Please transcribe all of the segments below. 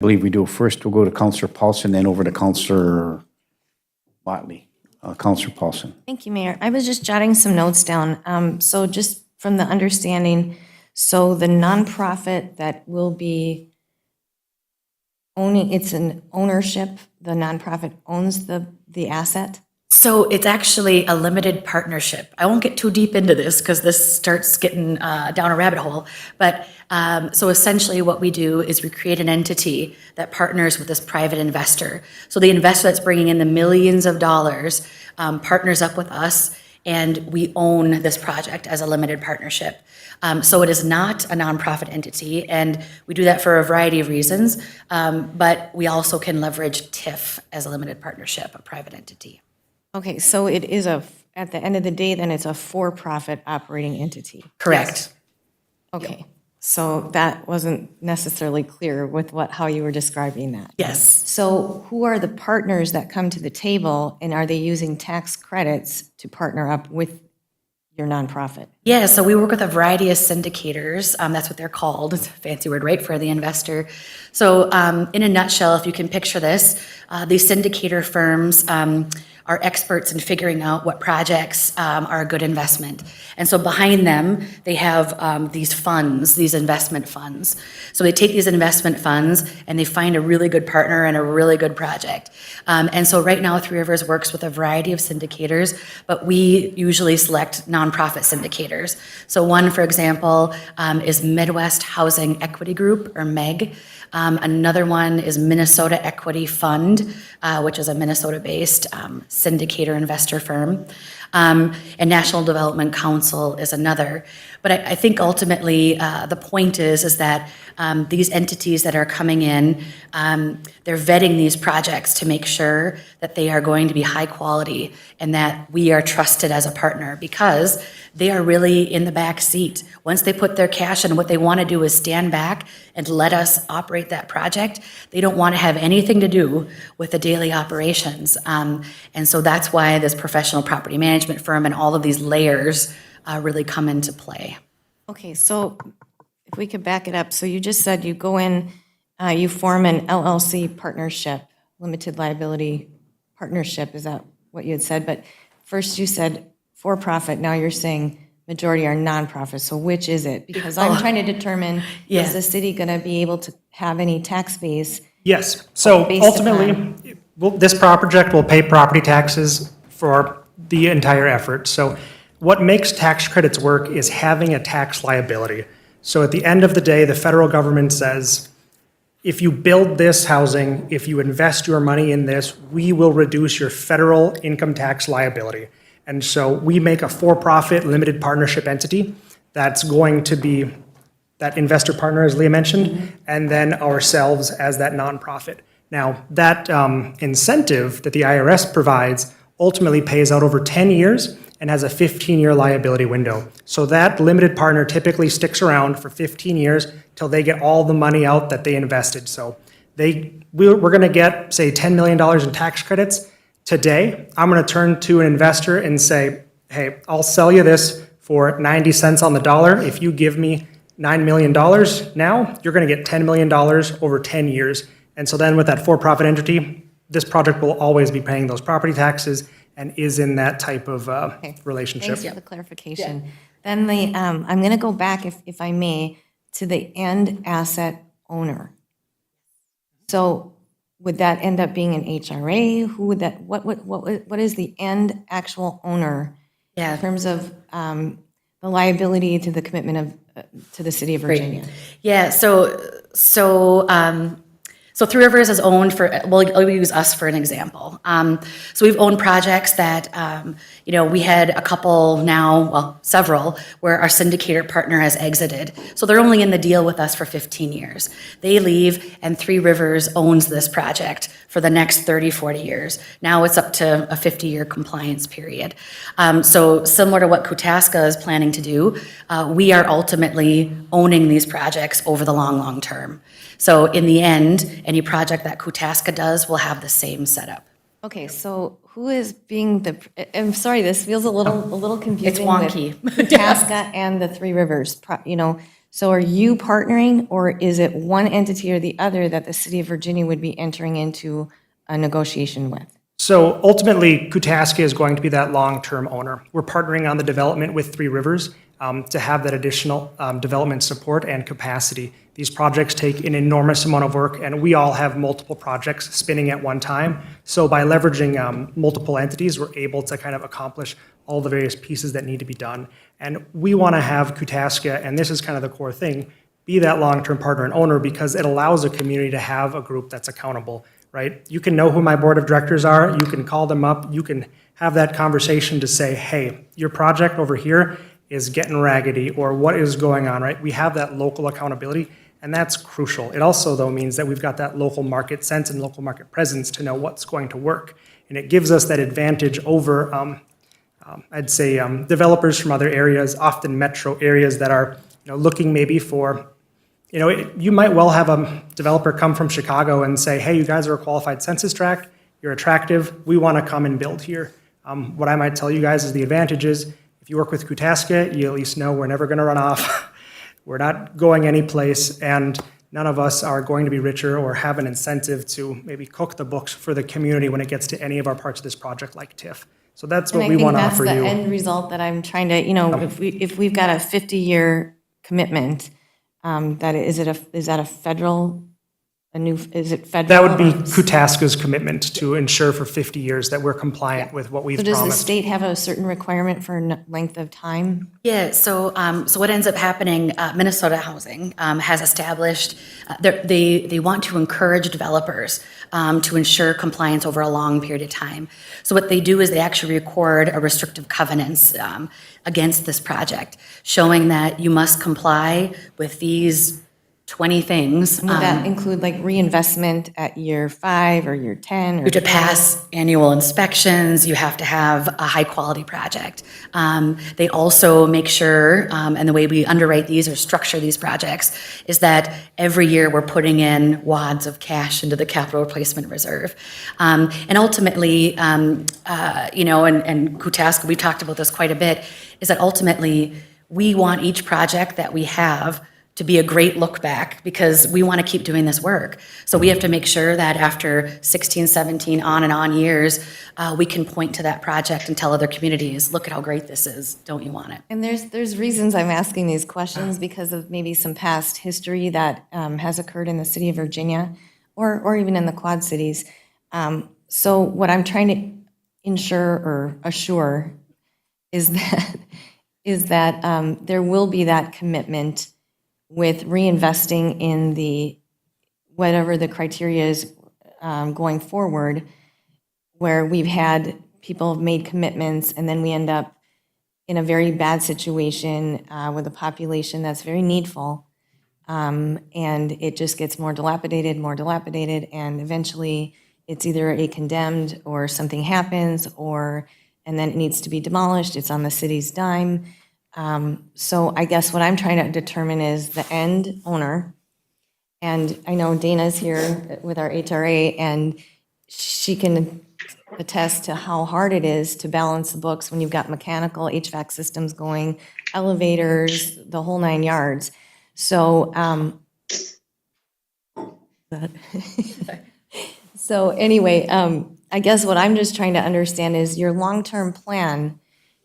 believe we do. First, we'll go to Counselor Paulson, then over to Counselor Motley. Counselor Paulson. Thank you, Mayor. I was just jotting some notes down. So just from the understanding, so the nonprofit that will be owning, it's an ownership, the nonprofit owns the asset? So it's actually a limited partnership. I won't get too deep into this because this starts getting down a rabbit hole. But so essentially what we do is we create an entity that partners with this private investor. So the investor that's bringing in the millions of dollars partners up with us, and we own this project as a limited partnership. So it is not a nonprofit entity, and we do that for a variety of reasons. But we also can leverage TIF as a limited partnership, a private entity. Okay, so it is at the end of the day, then it's a for-profit operating entity. Correct. Okay, so that wasn't necessarily clear with how you were describing that. Yes. So who are the partners that come to the table, and are they using tax credits to partner up with your nonprofit? Yeah, so we work with a variety of syndicators. That's what they're called. It's a fancy word, right, for the investor. So in a nutshell, if you can picture this, these syndicator firms are experts in figuring out what projects are a good investment. And so behind them, they have these funds, these investment funds. So they take these investment funds and they find a really good partner and a really good project. And so right now, Three Rivers works with a variety of syndicators, but we usually select nonprofit syndicators. So one, for example, is Midwest Housing Equity Group, or MEG. Another one is Minnesota Equity Fund, which is a Minnesota-based syndicator investor firm. And National Development Council is another. But I think ultimately the point is that these entities that are coming in, they're vetting these projects to make sure that they are going to be high quality and that we are trusted as a partner, because they are really in the back seat. Once they put their cash in, what they want to do is stand back and let us operate that project. They don't want to have anything to do with the daily operations. And so that's why this professional property management firm and all of these layers really come into play. Okay, so if we could back it up. So you just said you go in, you form an LLC partnership, limited liability partnership. Is that what you had said? But first you said for-profit, now you're saying majority are nonprofit. So which is it? Because I'm trying to determine, is the city going to be able to have any tax base? Yes. So Based ultimately, this project will pay property taxes for the entire effort. So what makes tax credits work is having a tax liability. So at the end of the day, the federal government says, if you build this housing, if you invest your money in this, we will reduce your federal income tax liability. And so we make a for-profit limited partnership entity that's going to be that investor partner, as Leah mentioned, and then ourselves as that nonprofit. Now, that incentive that the IRS provides ultimately pays out over 10 years and has a 15-year liability window. So that limited partner typically sticks around for 15 years till they get all the money out that they invested. So we're going to get, say, $10 million in tax credits. Today, I'm going to turn to an investor and say, hey, I'll sell you this for 90 cents on the dollar. If you give me $9 million now, you're going to get $10 million over 10 years. And so then with that for-profit entity, this project will always be paying those property taxes and is in that type of relationship. Thanks for the clarification. Then I'm going to go back, if I may, to the end asset owner. So would that end up being an HRA? Who would that, what is the end actual owner in terms of the liability to the commitment to the city of Virginia? Yeah, so Three Rivers is owned I'll use us for an example. So we've owned projects that, we had a couple now, well, several, where our syndicator partner has exited. So they're only in the deal with us for 15 years. They leave, and Three Rivers owns this project for the next 30, 40 years. Now it's up to a 50-year compliance period. So similar to what Kutaska is planning to do, we are ultimately owning these projects over the long, long term. So in the end, any project that Kutaska does will have the same setup. Okay, so who is being I'm sorry, this feels a little confusing. It's wonky. With Kutaska and the Three Rivers, So are you partnering, or is it one entity or the other that the city of Virginia would be entering into a negotiation with? So ultimately, Kutaska is going to be that long-term owner. We're partnering on the development with Three Rivers to have that additional development support and capacity. These projects take an enormous amount of work, and we all have multiple projects spinning at one time. So by leveraging multiple entities, we're able to kind of accomplish all the various pieces that need to be done. And we want to have Kutaska, and this is kind of the core thing, be that long-term partner and owner because it allows a community to have a group that's accountable, right? You can know who my board of directors are, you can call them up, you can have that conversation to say, hey, your project over here is getting raggedy, or what is going on, right? We have that local accountability, and that's crucial. It also, though, means that we've got that local market sense and local market presence to know what's going to work. And it gives us that advantage over, I'd say, developers from other areas, often metro areas that are looking maybe for, you might well have a developer come from Chicago and say, hey, you guys are a qualified census tract, you're attractive, we want to come and build here. What I might tell you guys is the advantage is, if you work with Kutaska, you at least know we're never going to run off. We're not going anyplace, and none of us are going to be richer or have an incentive to maybe cook the books for the community when it gets to any of our parts of this project like TIF. So that's what we want to offer And I you. think that's the end result that I'm trying to, if we've got a 50-year commitment, is that a federal, is it federal? That would be or- Kutaska's commitment to ensure for 50 years that we're compliant with what we've So does the promised. state have a certain requirement for length of time? Yeah, so what ends up happening, Minnesota Housing has established, they want to encourage developers to ensure compliance over a long period of time. So what they do is they actually record a restrictive covenants against this project, showing that you must comply with these 20 things. Would that include like reinvestment at year 5 or year 10? Or You have to pass annual inspections, you have to have a high-quality project. They also make sure, and the way we underwrite these or structure these projects, is that every year we're putting in wads of cash into the capital replacement reserve. And ultimately, and Kutaska, we talked about this quite a bit, is that ultimately, we want each project that we have to be a great look back because we want to keep doing this work. So we have to make sure that after 16, 17 on and on years, we can point to that project and tell other communities, look at how great this is, don't you want it? And there's reasons I'm asking these questions because of maybe some past history that has occurred in the city of Virginia or even in the Quad Cities. So what I'm trying to ensure or assure is that there will be that commitment with reinvesting in whatever the criteria is going forward, where we've had people have made commitments and then we end up in a very bad situation with a population that's very needful, and it just gets more dilapidated, and eventually it's either a condemned or something happens, and then it needs to be demolished, it's on the city's dime. So I guess what I'm trying to determine is the end owner. And I know Dana's here with our HRA, and she can attest to how hard it is to balance the books when you've got mechanical HVAC systems going, elevators, the whole 9 yards. So, so anyway, I guess what I'm just trying to understand is your long-term plan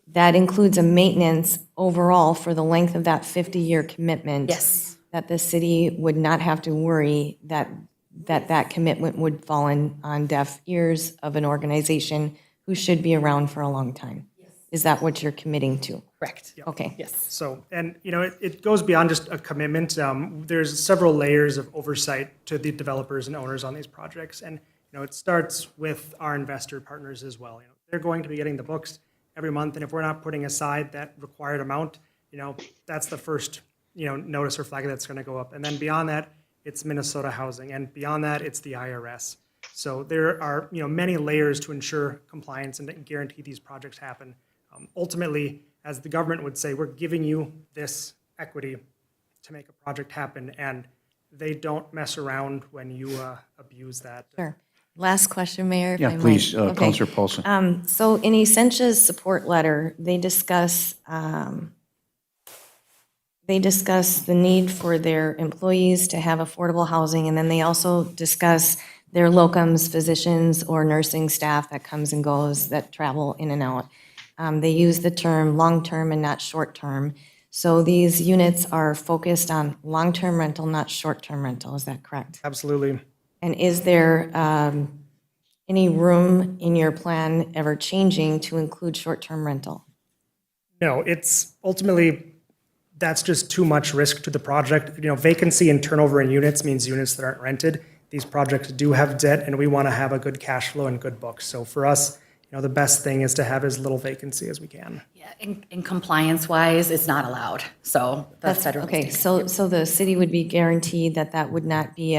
that includes a maintenance overall for the length of that 50-year commitment. Yes. That the city would not have to worry that commitment would fall on deaf ears of an organization who should be around for a long time. Yes. Is that what you're committing to? Correct. Okay. Yes. So, and it goes beyond just a commitment. There's several layers of oversight to the developers and owners on these projects. And, it starts with our investor partners as well. They're going to be getting the books every month. And if we're not putting aside that required amount, that's the first, notice or flag that's going to go up. And then beyond that, it's Minnesota Housing. And beyond that, it's the IRS. So there are, many layers to ensure compliance and to guarantee these projects happen. Ultimately, as the government would say, we're giving you this equity to make a project happen. And they don't mess around when you abuse that. Sure. Last question, Mayor, if I Yeah, might. please, Okay. Counselor Paulson. So in Essentia's support letter, they discuss they discuss the need for their employees to have affordable housing, and then they also discuss their locums, physicians, or nursing staff that comes and goes, that travel in and out. They use the term long-term and not short-term. So these units are focused on long-term rental, not short-term rental. Is that correct? Absolutely. And is there any room in your plan ever changing to include short-term rental? No, it's ultimately, that's just too much risk to the project. Vacancy and turnover in units means units that aren't rented. These projects do have debt, and we want to have a good cash flow and good books. So for us, the best thing is to have as little vacancy as we can. Yeah, in compliance-wise, it's not allowed, so that's federally Okay, stated. so the city would be guaranteed that that would not be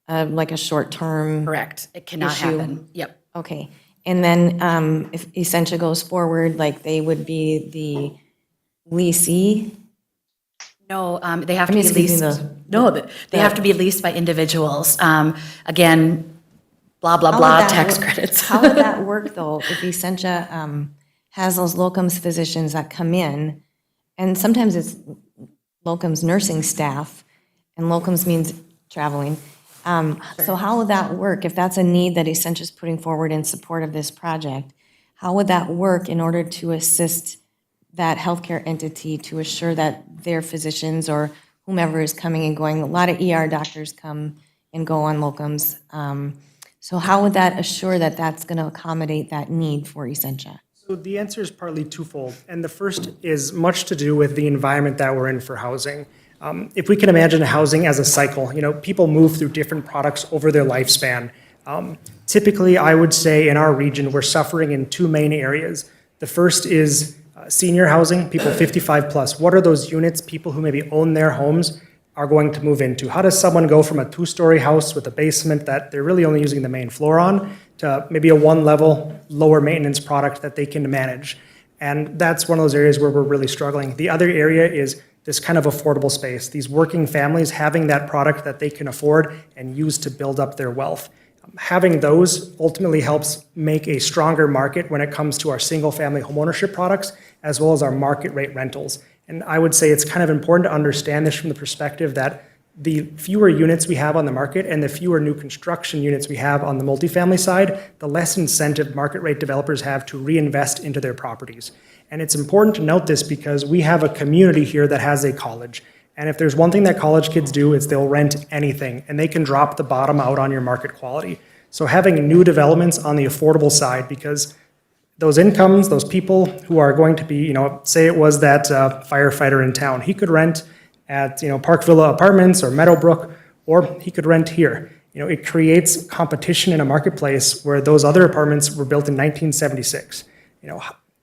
like a short-term? Correct, it cannot Issue. happen, yep. Okay, and then if Essentia goes forward, like they would be the leasee? No, they have to be excuse me, leased, no, they have to be leased by individuals. Again, blah, blah, How would blah, that tax work- credits. How would that work, though, if Essentia has those locums physicians that come in, and sometimes it's locums nursing staff, and locums means traveling. So how would that work, if that's a need that Essentia's putting forward in support of this project? How would that work in order to assist that healthcare entity to assure that their physicians or whomever is coming and going? A lot of ER doctors come and go on locums. So how would that assure that that's going to accommodate that need for Essentia? So the answer is partly twofold, and the first is much to do with the environment that we're in for housing. If we can imagine housing as a cycle, people move through different products over their lifespan. Typically, I would say in our region, we're suffering in two main areas. The first is senior housing, people 55 plus. What are those units people who maybe own their homes are going to move into? How does someone go from a two-story house with a basement that they're really only using the main floor on to maybe a one-level, lower maintenance product that they can manage? And that's one of those areas where we're really struggling. The other area is this kind of affordable space, these working families having that product that they can afford and use to build up their wealth. Having those ultimately helps make a stronger market when it comes to our single-family homeownership products, as well as our market rate rentals. And I would say it's kind of important to understand this from the perspective that the fewer units we have on the market and the fewer new construction units we have on the multifamily side, the less incentive market rate developers have to reinvest into their properties. And it's important to note this because we have a community here that has a college. And if there's one thing that college kids do, it's they'll rent anything, and they can drop the bottom out on your market quality. So having new developments on the affordable side, because those incomes, those people who are going to be, say it was that firefighter in town, he could rent at, Park Villa Apartments or Meadowbrook, or he could rent here. It creates competition in a marketplace where those other apartments were built in 1976.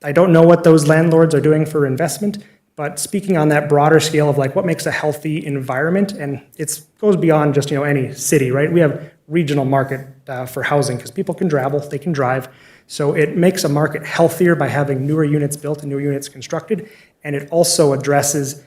I don't know what those landlords are doing for investment, but speaking on that broader scale of like what makes a healthy environment, and it goes beyond just, any city, right? We have regional market for housing because people can travel, they can drive. So it makes a market healthier by having newer units built and newer units constructed. And it also addresses,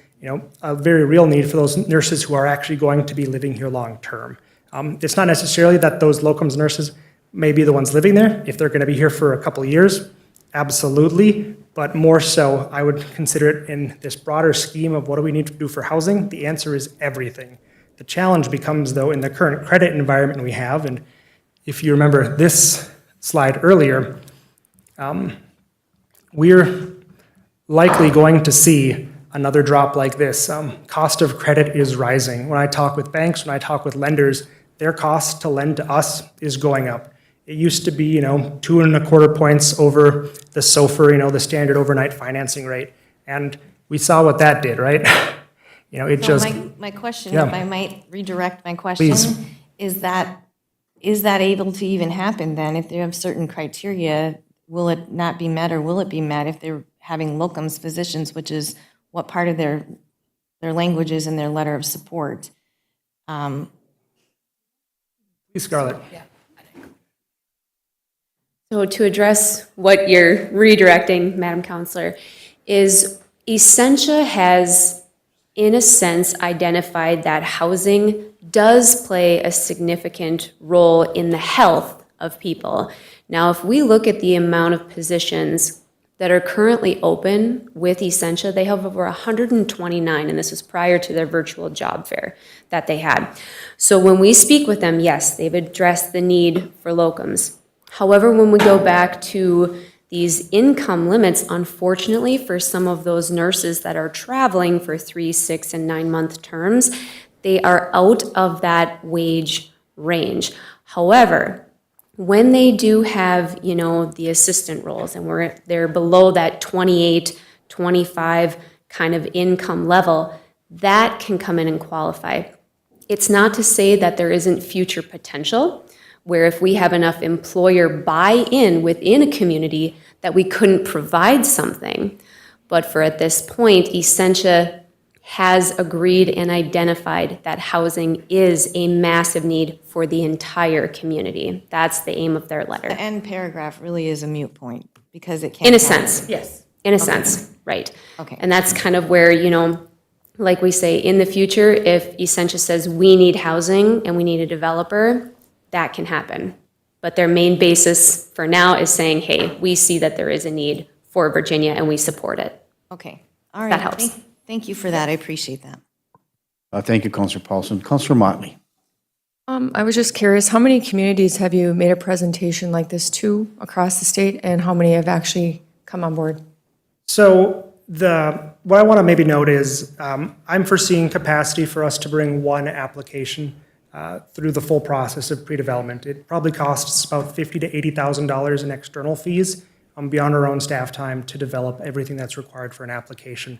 a very real need for those nurses who are actually going to be living here long term. It's not necessarily that those locums nurses may be the ones living there. If they're going to be here for a couple of years, absolutely. But more so, I would consider it in this broader scheme of what do we need to do for housing? The answer is everything. The challenge becomes, though, in the current credit environment we have, and if you remember this slide earlier, we're likely going to see another drop like this. Cost of credit is rising. When I talk with banks, when I talk with lenders, their cost to lend to us is going up. It used to be, 2.25 points over the SOFR, the standard overnight financing rate. And we saw what that did, right? It So just, my question, Yeah. if I might redirect my question, Please. is that able to even happen then? If they have certain criteria, will it not be met or will it be met if they're having locums physicians, which is what part of their language is in their letter of support? please, Scarlett. So to address what you're redirecting, Madam Counselor, is Essentia has, in a sense, identified that housing does play a significant role in the health of people. Now, if we look at the amount of positions that are currently open with Essentia. They have over 129, and this is prior to their virtual job fair that they had. So when we speak with them, yes, they've addressed the need for locums. However, when we go back to these income limits, unfortunately, for some of those nurses that are traveling for 3, 6, and 9-month terms, they are out of that wage range. However, when they do have, the assistant roles and they're below that 28, 25 kind of income level, that can come in and qualify. It's not to say that there isn't future potential, where if we have enough employer buy-in within a community that we couldn't provide something. But for at this point, Essentia has agreed and identified that housing is a massive need for the entire community. That's the aim of their letter. The end paragraph really is a moot point because it can't. In a happen. sense. Yes. In a sense, right. Okay. And that's kind of where, like we say, in the future, if Essentia says we need housing and we need a developer, that can happen. But their main basis for now is saying, hey, we see that there is a need for Virginia and we support it. Okay, all right. That helps. Thank you for that. I appreciate that. Thank you, Counselor Paulson. Counselor Motley. I was just curious, how many communities have you made a presentation like this to across the state, and how many have actually come on board? So what I want to maybe note is I'm foreseeing capacity for us to bring one application through the full process of pre-development. It probably costs about $50,000 to $80,000 in external fees beyond our own staff time to develop everything that's required for an application.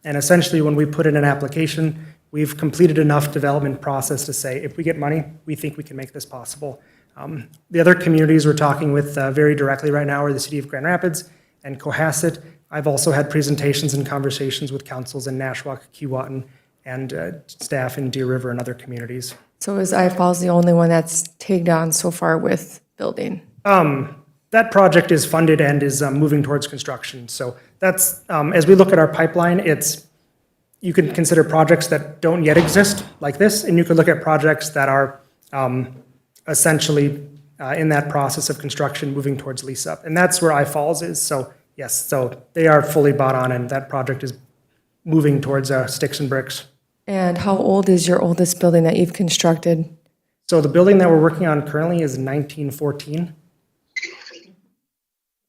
And essentially, when we put in an application, we've completed enough development process to say, if we get money, we think we can make this possible. The other communities we're talking with very directly right now are the City of Grand Rapids and Cohasset. I've also had presentations and conversations with councils in Nashwauk, Keewatin, and staff in Deer River and other communities. So is I Falls the only one that's tagged on so far with building? That project is funded and is moving towards construction. So that's, as we look at our pipeline, you can consider projects that don't yet exist like this, and you could look at projects that are essentially in that process of construction moving towards lease up. And that's where I Falls is. So yes, so they are fully bought on, and that project is moving towards sticks and bricks. And how old is your oldest building that you've constructed? So the building that we're working on currently is 1914.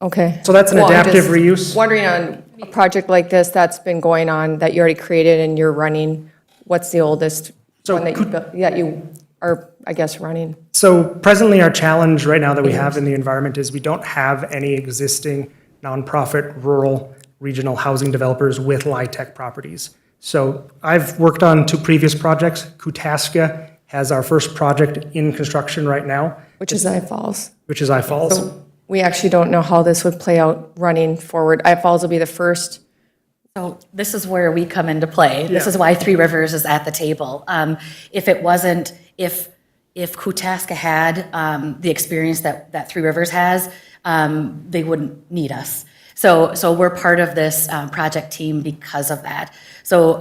Okay. So that's an Well, I'm adaptive just reuse. Wondering on a project like this that's been going on, that you already created and you're running, what's the oldest So one that you built, that you are, I guess, running? So presently, our challenge right now that we have in the environment is we don't have any existing nonprofit rural regional housing developers with LIHTC properties. So I've worked on 2 previous projects. Kutaska has our first project in construction right now, Which is I Falls. which is I Falls. So we actually don't know how this would play out running forward. I Falls will be the first. So this is where we come into play. This Yeah. is why Three Rivers is at the table. If it wasn't, if Kutaska had the experience that Three Rivers has, they wouldn't need us. So we're part of this project team because of that. So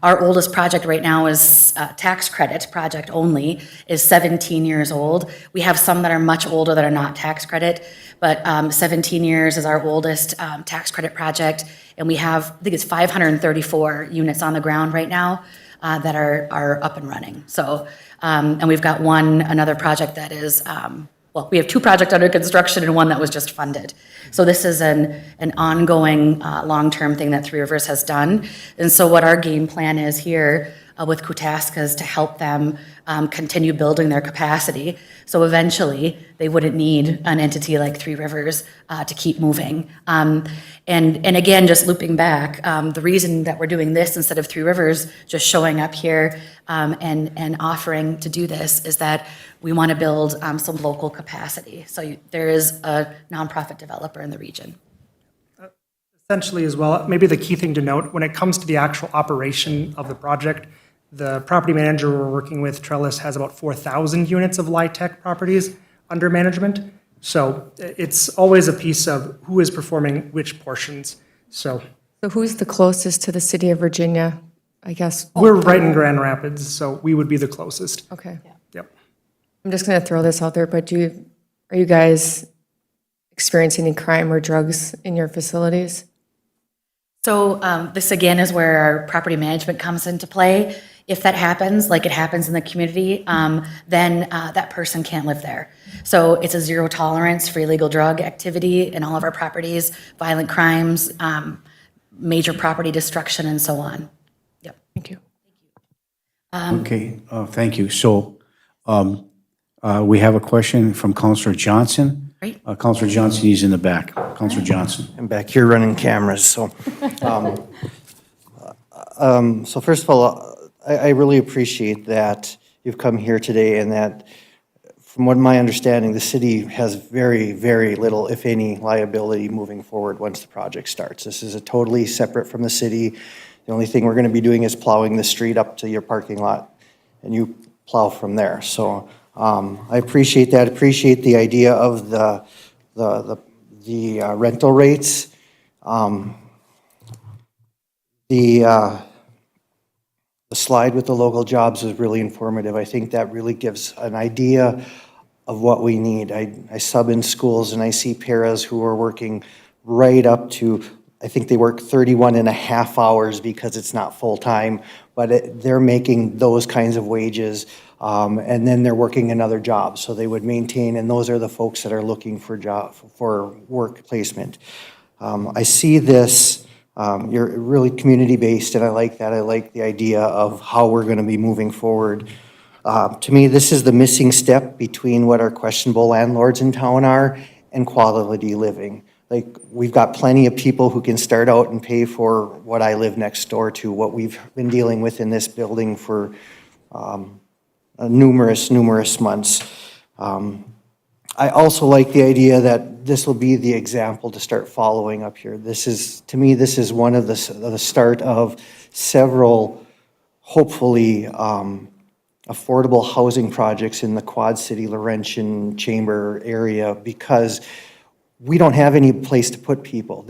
our oldest project right now is tax credit project only, is 17 years old. We have some that are much older that are not tax credit, but 17 years is our oldest tax credit project. And we have, I think it's 534 units on the ground right now that are up and running. So, and we've got another project that is, we have 2 projects under construction and one that was just funded. So this is an ongoing, long-term thing that Three Rivers has done. And so what our game plan is here with Kutaska is to help them continue building their capacity. So eventually, they wouldn't need an entity like Three Rivers to keep moving. And again, just looping back, the reason that we're doing this instead of Three Rivers just showing up here and offering to do this is that we want to build some local capacity. So there is a nonprofit developer in the region. Essentially as well, maybe the key thing to note, when it comes to the actual operation of the project, the property manager we're working with, Trellis, has about 4,000 units of LIHTC properties under management. So it's always a piece of who is performing which portions. So So who's the closest to the city of Virginia, I guess? we're right in Grand Rapids, so we would be the closest. Okay. Yep. I'm just going to throw this out there, but are you guys experiencing any crime or drugs in your facilities? So this again is where our property management comes into play. If that happens, like it happens in the community, then that person can't live there. So it's a zero tolerance for illegal drug activity in all of our properties, violent crimes, major property destruction, and so on. Yep. Thank you. Okay, thank you. So we have a question from Counselor Johnson. Great. Counselor Johnson, he's in the back. Counselor Johnson. I'm back here running cameras, so. So first of all, I really appreciate that you've come here today and that, from what my understanding, the city has very, very little, if any, liability moving forward once the project starts. This is a totally separate from the city. The only thing we're going to be doing is plowing the street up to your parking lot, and you plow from there. So I appreciate that. Appreciate the idea of the rental rates. The slide with the local jobs is really informative. I think that really gives an idea of what we need. I sub in schools and I see paras who are working right up to, I think they work 31 and a half hours because it's not full-time, but they're making those kinds of wages, and then they're working another job, so they would maintain, and those are the folks that are looking for work placement. I see this, you're really community-based, and I like that. I like the idea of how we're going to be moving forward. To me, this is the missing step between what our questionable landlords in town are and quality living. Like, we've got plenty of people who can start out and pay for what I live next door to, what we've been dealing with in this building for numerous months. I also like the idea that this will be the example to start following up here. This is, to me, this is one of the start of several, hopefully, affordable housing projects in the Quad City, Laurentian Chamber area, because we don't have any place to put people.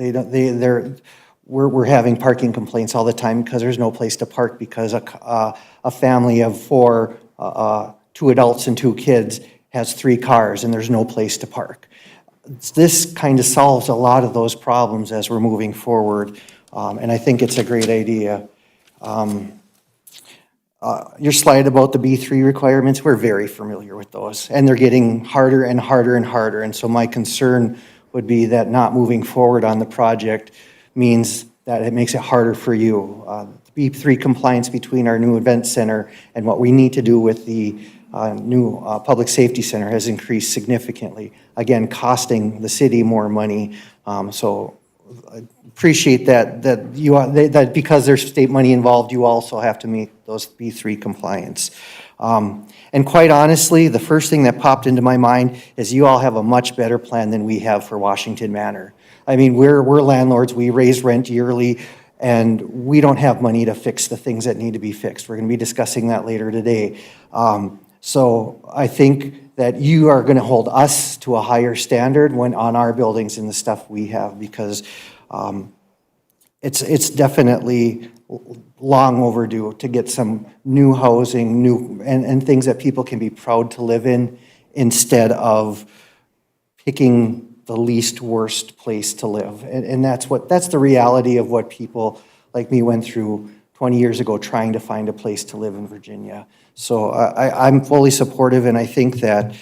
We're having parking complaints all the time because there's no place to park because a family of four, 2 adults and 2 kids has 3 cars and there's no place to park. This kind of solves a lot of those problems as we're moving forward, and I think it's a great idea. Your slide about the B3 requirements, we're very familiar with those, and they're getting harder and harder and harder, and so my concern would be that not moving forward on the project means that it makes it harder for you. B3 compliance between our new event center and what we need to do with the new public safety center has increased significantly, again, costing the city more money. So I appreciate that because there's state money involved, you also have to meet those B3 compliance. And quite honestly, the first thing that popped into my mind is you all have a much better plan than we have for Washington Manor. I mean, we're landlords, we raise rent yearly, and we don't have money to fix the things that need to be fixed. We're going to be discussing that later today. So I think that you are going to hold us to a higher standard when on our buildings and the stuff we have, because it's definitely long overdue to get some new housing, and things that people can be proud to live in instead of picking the least worst place to live. And that's the reality of what people like me went through 20 years ago trying to find a place to live in Virginia. So I'm fully supportive, and I think that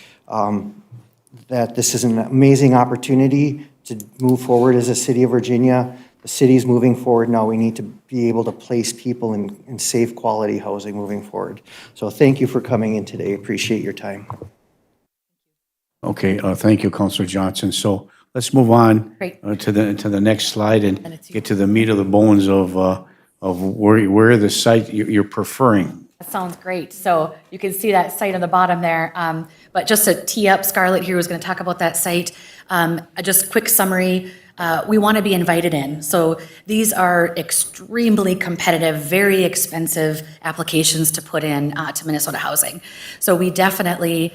that this is an amazing opportunity to move forward as a city of Virginia. The city's moving forward now. We need to be able to place people in safe, quality housing moving forward. So thank you for coming in today. Appreciate your time. Okay, thank you, Counselor Johnson. So let's move on Great. to the next slide and get to the meat of the bones of where the site you're preferring. That sounds great. So you can see that site on the bottom there. But just to tee up, Scarlett here was going to talk about that site. Just quick summary. We want to be invited in. So these are extremely competitive, very expensive applications to put in to Minnesota Housing. So we definitely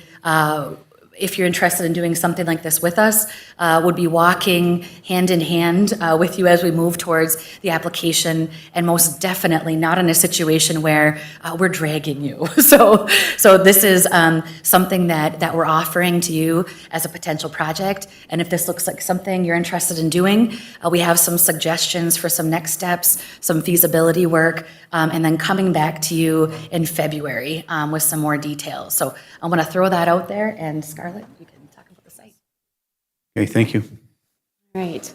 if you're interested in doing something like this with us, would be walking hand in hand with you as we move towards the application, and most definitely not in a situation where we're dragging you. So this is something that we're offering to you as a potential project, and if this looks like something you're interested in doing, we have some suggestions for some next steps, some feasibility work, and then coming back to you in February with some more details. So I want to throw that out there, and Scarlett, you can talk about the site. Okay, thank you. Right.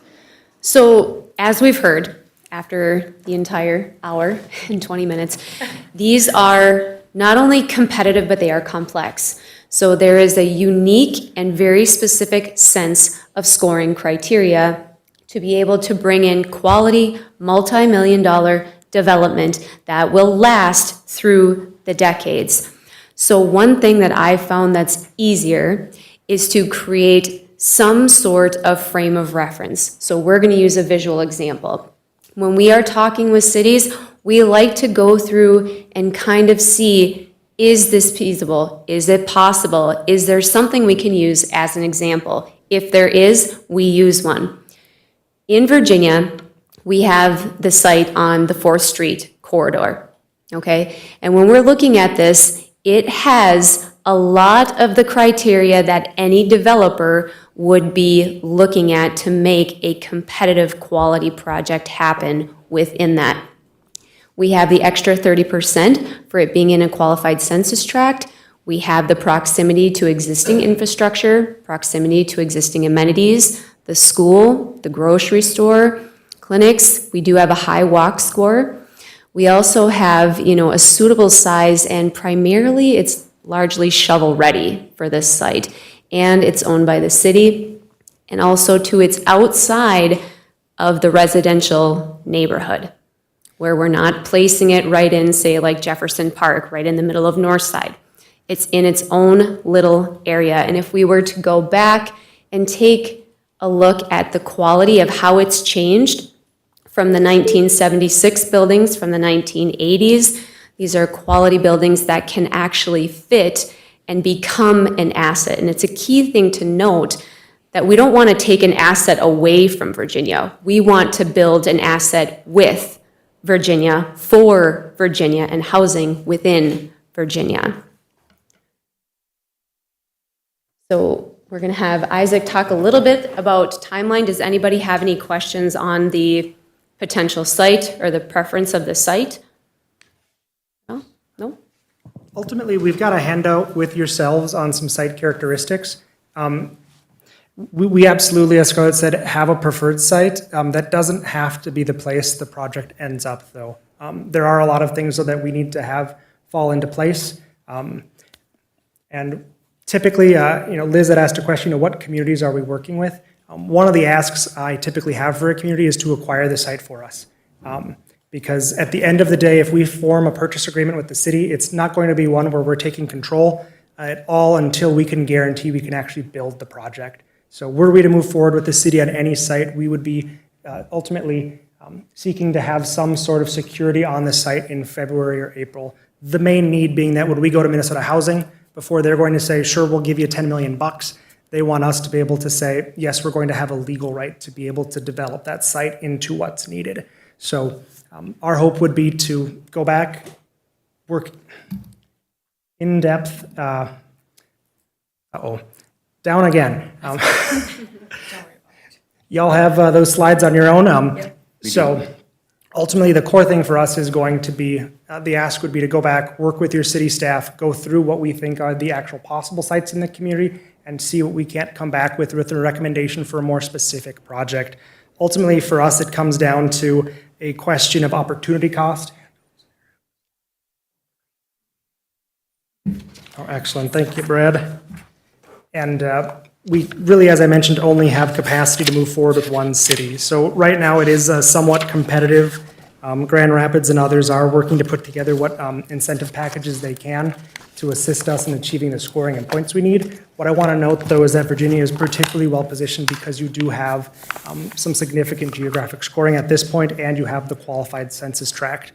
So as we've heard, after the entire hour and 20 minutes, these are not only competitive, but they are complex. So there is a unique and very specific sense of scoring criteria to be able to bring in quality, multi-million-dollar development that will last through the decades. So one thing that I've found that's easier is to create some sort of frame of reference. So we're going to use a visual example. When we are talking with cities, we like to go through and kind of see, is this feasible? Is it possible? Is there something we can use as an example? If there is, we use one. In Virginia, we have the site on the 4th Street corridor, okay? And when we're looking at this, it has a lot of the criteria that any developer would be looking at to make a competitive quality project happen within that. We have the extra 30% for it being in a qualified census tract. We have the proximity to existing infrastructure, proximity to existing amenities, the school, the grocery store, clinics. We do have a high walk score. We also have, a suitable size, and primarily it's largely shovel-ready for this site. And it's owned by the city, and also to its outside of the residential neighborhood, where we're not placing it right in, say, like Jefferson Park, right in the middle of Northside. It's in its own little area. And if we were to go back and take a look at the quality of how it's changed from the 1976 buildings, from the 1980s, these are quality buildings that can actually fit and become an asset. And it's a key thing to note that we don't want to take an asset away from Virginia. We want to build an asset with Virginia, for Virginia, and housing within Virginia. So we're going to have Isaac talk a little bit about timeline. Does anybody have any questions on the potential site or the preference of the site? No? No? Ultimately, we've got a handout with yourselves on some site characteristics. We absolutely, as Scarlett said, have a preferred site. That doesn't have to be the place the project ends up, though. There are a lot of things that we need to have fall into place. And typically, Liz had asked a question, what communities are we working with? One of the asks I typically have for a community is to acquire the site for us. Because at the end of the day, if we form a purchase agreement with the city, it's not going to be one where we're taking control at all until we can guarantee we can actually build the project. So were we to move forward with the city on any site, we would be ultimately seeking to have some sort of security on the site in February or April. The main need being that when we go to Minnesota Housing, before they're going to say, sure, we'll give you $10 million, they want us to be able to say, yes, we're going to have a legal right to be able to develop that site into what's needed. So our hope would be to go back, work in depth, down again. Y'all have those slides on your own. So ultimately, the core thing for us is going to be, the ask would be to go back, work with your city staff, go through what we think are the actual possible sites in the community, and see what we can't come back with a recommendation for a more specific project. Ultimately, for us, it comes down to a question of opportunity cost. Oh, excellent. Thank you, Brad. And we really, as I mentioned, only have capacity to move forward with one city. So right now, it is somewhat competitive. Grand Rapids and others are working to put together what incentive packages they can to assist us in achieving the scoring and points we need. What I want to note, though, is that Virginia is particularly well positioned because you do have some significant geographic scoring at this point, and you have the qualified census tract.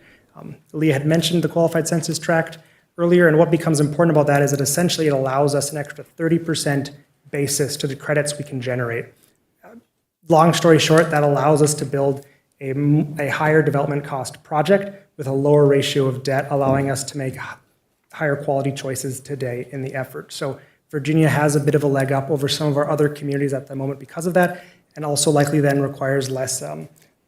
Leah had mentioned the qualified census tract. earlier, and what becomes important about that is that essentially it allows us an extra 30% basis to the credits we can generate. Long story short, that allows us to build a higher development cost project with a lower ratio of debt, allowing us to make higher quality choices today in the effort. So Virginia has a bit of a leg up over some of our other communities at the moment because of that, and also likely then requires less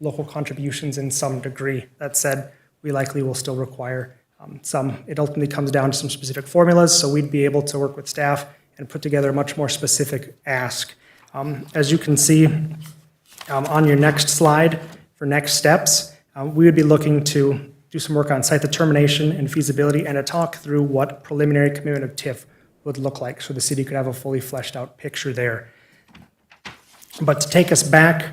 local contributions in some degree. That said, we likely will still require some. It ultimately comes down to some specific formulas, so we'd be able to work with staff and put together a much more specific ask. As you can see on your next slide, for next steps, we would be looking to do some work on site determination and feasibility and to talk through what preliminary commitment of TIF would look like so the city could have a fully fleshed out picture there. But to take us back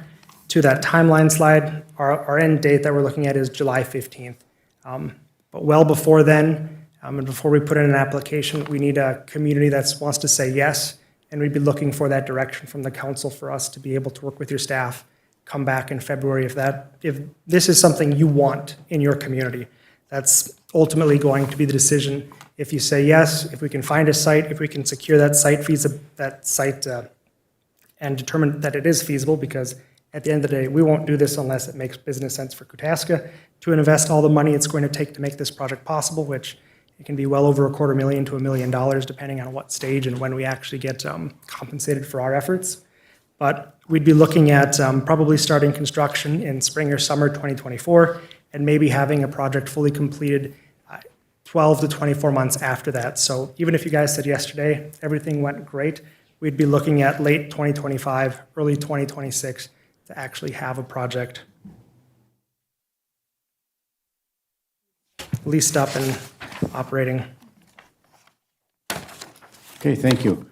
to that timeline slide, our end date that we're looking at is July 15th. But well before then, and before we put in an application, we need a community that wants to say yes, and we'd be looking for that direction from the council for us to be able to work with your staff, come back in February if this is something you want in your community. That's ultimately going to be the decision. If you say yes, if we can find a site, if we can secure that site and determine that it is feasible, because at the end of the day, we won't do this unless it makes business sense for Kutaska to invest all the money it's going to take to make this project possible, which it can be well over $250,000 to $1 million, depending on what stage and when we actually get compensated for our efforts. But we'd be looking at probably starting construction in spring or summer 2024, and maybe having a project fully completed 12 to 24 months after that. So even if you guys said yesterday, everything went great, we'd be looking at late 2025, early 2026 to actually have a project leased up and operating. Okay, thank you.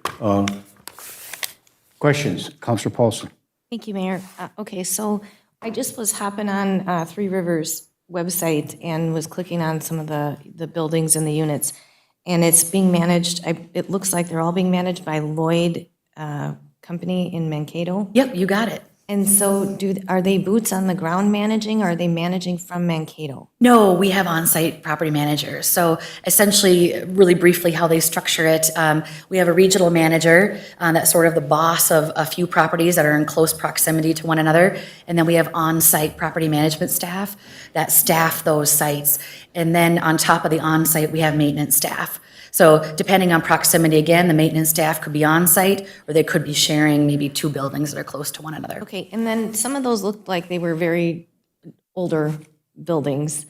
Questions? Counselor Paulson? Thank you, Mayor. Okay, so I just was hopping on Three Rivers website and was clicking on some of the buildings and the units, and it's being managed, it looks like they're all being managed by Lloyd Company in Mankato. Yep, you got it. And so are they boots on the ground managing, or are they managing from Mankato? No, we have on-site property managers. So essentially, really briefly, how they structure it, we have a regional manager that's sort of the boss of a few properties that are in close proximity to one another. And then we have on-site property management staff that staff those sites. And then on top of the on-site, we have maintenance staff. So depending on proximity, again, the maintenance staff could be on-site, or they could be sharing maybe two buildings that are close to one another. Okay, and then some of those looked like they were very older buildings,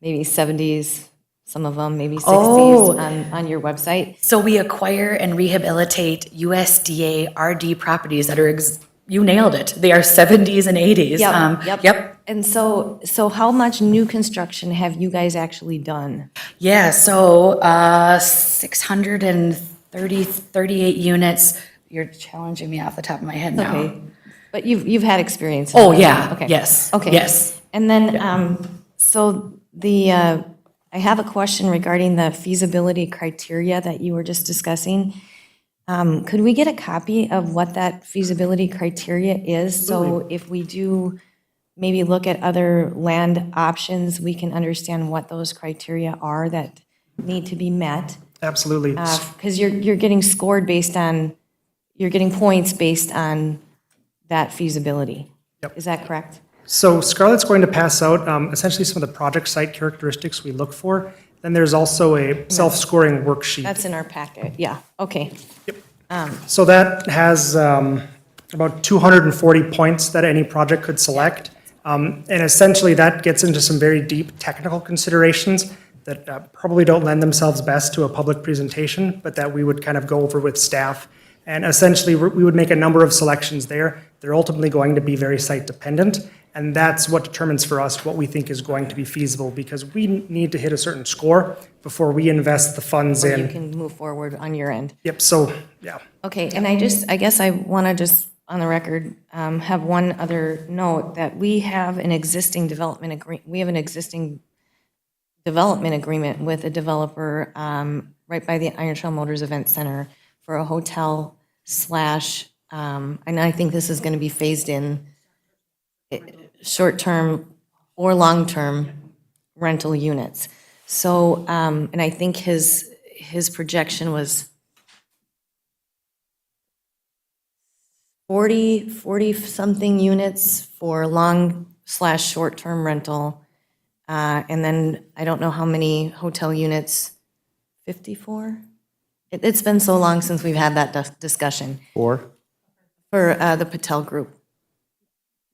maybe 70s, some of them maybe 60s on your website. So we acquire and rehabilitate USDA RD properties that are, you nailed it, they are 70s and 80s. Yep. And so how much new construction have you guys actually done? Yeah, so 638 units. You're challenging me off the top of my head now. Okay, but you've had experience. in Oh, that. yeah, Okay. yes, Okay. yes. And then, so I have a question regarding the feasibility criteria that you were just discussing. Could we get a copy of what that feasibility criteria is? So if we do maybe look at other land options, we can understand what those criteria are that need to be met. Absolutely. Because you're getting scored based on, you're getting points based on that feasibility. Yep. Is that correct? So Scarlett's going to pass out essentially some of the project site characteristics we look for. Then there's also a self-scoring worksheet. That's in our packet, yeah, okay. So that has about 240 points that any project could select. And essentially that gets into some very deep technical considerations that probably don't lend themselves best to a public presentation, but that we would kind of go over with staff. And essentially we would make a number of selections there. They're ultimately going to be very site dependent. And that's what determines for us what we think is going to be feasible, because we need to hit a certain score before we invest the funds You in. can move forward on your end. Yep, so, yeah. Okay, and I guess I want to just, on the record, have one other note, that we have an existing development agreement with a developer right by the Iron Trail Motors Event Center for a hotel slash, and I think this is going to be phased in, short-term or long-term rental units. So, and I think his projection was 40-something units for long/short-term rental. And then I don't know how many hotel units, 54? It's been so long since we've had that discussion Or, for the Patel Group,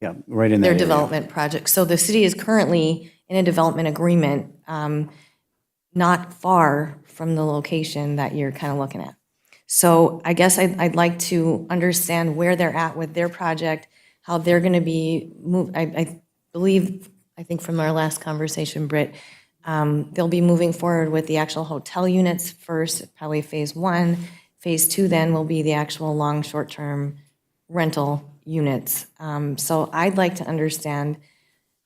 yeah, right in that their area. development project. So the city is currently in a development agreement, not far from the location that you're kind of looking at. So I guess I'd like to understand where they're at with their project, how they're going to be moved. I believe, I think from our last conversation, Britt, they'll be moving forward with the actual hotel units first, probably phase 1. Phase 2 then will be the actual long, short-term rental units. So I'd like to understand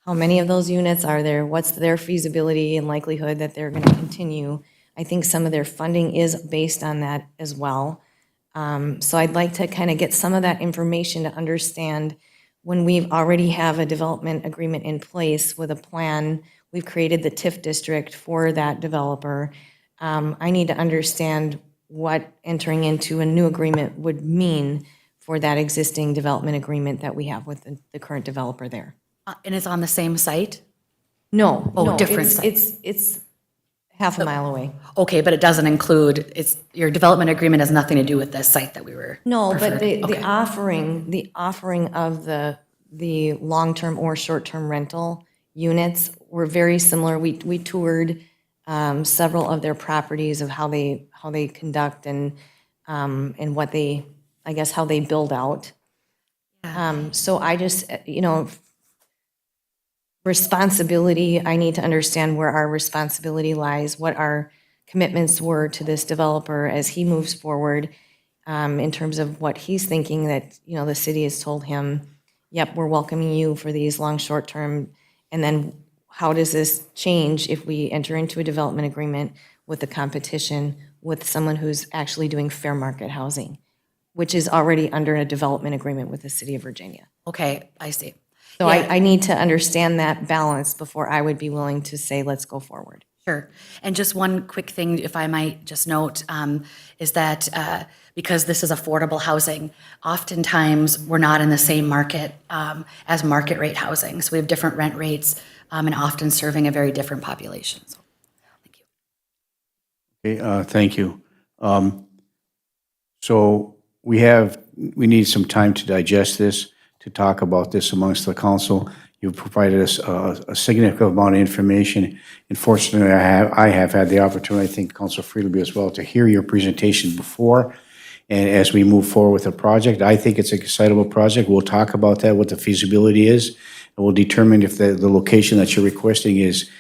how many of those units are there, what's their feasibility and likelihood that they're going to continue. I think some of their funding is based on that as well. So I'd like to kind of get some of that information to understand when we've already have a development agreement in place with a plan. We've created the TIF district for that developer. I need to understand what entering into a new agreement would mean for that existing development agreement that we have with the current developer there. And it's on the same site? No, Oh, no, different it's half a mile away. Okay, but it doesn't include, your development agreement has nothing to do with this site that we were. No, but referring- the okay. offering of the long-term or short-term rental units were very similar. We toured several of their properties of how they conduct and what they, I guess, how they build out. So I just, responsibility, I need to understand where our responsibility lies, what our commitments were to this developer as he moves forward, in terms of what he's thinking that, the city has told him, yep, we're welcoming you for these long, short-term, and then how does this change if we enter into a development agreement with the competition with someone who's actually doing fair market housing, which is already under a development agreement with the city of Virginia. Okay, I see. So Yeah. I need to understand that balance before I would be willing to say, let's go forward. Sure. And just one quick thing, if I might just note, is that because this is affordable housing, oftentimes we're not in the same market as market rate housing. So we have different rent rates and often serving a very different population. So, thank you. Okay, thank you. So we need some time to digest this, to talk about this amongst the council. You've provided us a significant amount of information. Unfortunately, I have had the opportunity, I think Councilor Friedel as well, to hear your presentation before. And as we move forward with the project, I think it's an excitable project. We'll talk about that, what the feasibility is, and we'll determine if the location that you're requesting is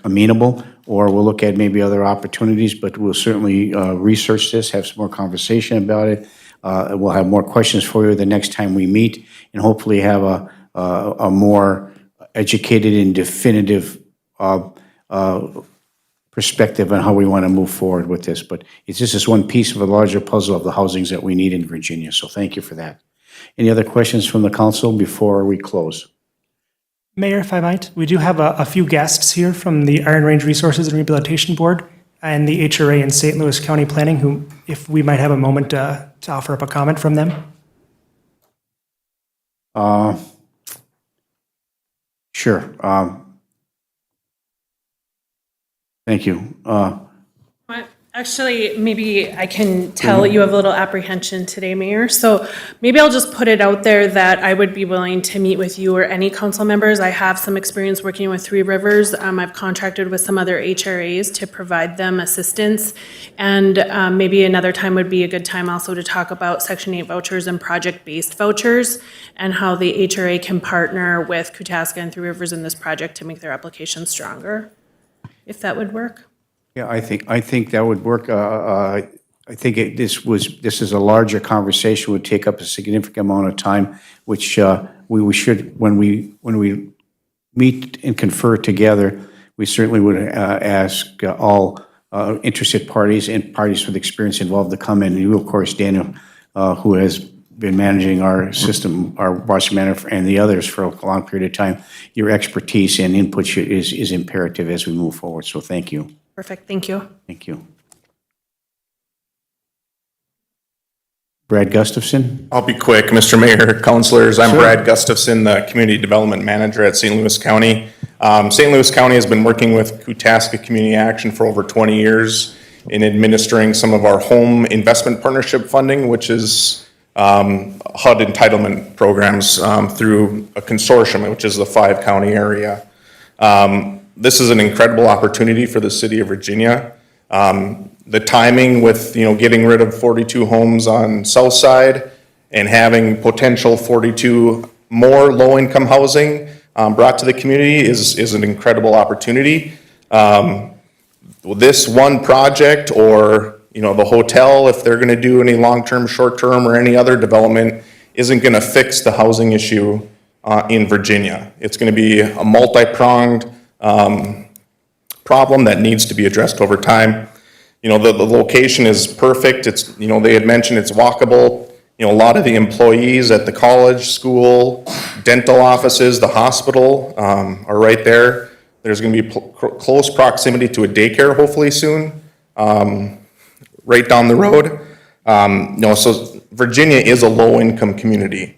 amenable, or we'll look at maybe other opportunities, but we'll certainly research this, have some more conversation about it. We'll have more questions for you the next time we meet, and hopefully have a more educated and definitive perspective on how we want to move forward with this. But it's just one piece of a larger puzzle of the housings that we need in Virginia. So thank you for that. Any other questions from the council before we close? Mayor, if I might, we do have a few guests here from the Iron Range Resources and Rehabilitation Board and the HRA in St. Louis County Planning, who, if we might have a moment to offer up a comment from them. Sure. Thank you. Actually, maybe I can tell you have a little apprehension today, Mayor. So maybe I'll just put it out there that I would be willing to meet with you or any council members. I have some experience working with Three Rivers. I've contracted with some other HRAs to provide them assistance. And maybe another time would be a good time also to talk about Section 8 vouchers and project-based vouchers and how the HRA can partner with Kutaska and Three Rivers in this project to make their application stronger, if that would work. Yeah, I think that would work. I think this is a larger conversation, would take up a significant amount of time, which we should, when we meet and confer together, we certainly would ask all interested parties and parties with experience involved to come in. And you, of course, Daniel, who has been managing our system, our Washington Manor and the others for a long period of time. Your expertise and input is imperative as we move forward, so thank you. Perfect, thank you. Thank you. Brad Gustafson? I'll be quick, Mr. Mayor, councilors. I'm Brad Gustafson, the Community Development Manager at St. Louis County. St. Louis County has been working with Kutaska Community Action for over 20 years in administering some of our home investment partnership funding, which is HUD entitlement programs through a consortium, which is the 5-county area. This is an incredible opportunity for the city of Virginia. The timing with, getting rid of 42 homes on South Side and having potential 42 more low-income housing brought to the community is an incredible opportunity. This one project or, the hotel, if they're gonna do any long-term, short-term, or any other development, isn't gonna fix the housing issue in Virginia. It's gonna be a multi-pronged problem that needs to be addressed over time. The location is perfect. It's, they had mentioned it's walkable. A lot of the employees at the college, school, dental offices, the hospital are right there. There's going to be close proximity to a daycare hopefully soon, right down the road. So Virginia is a low-income community.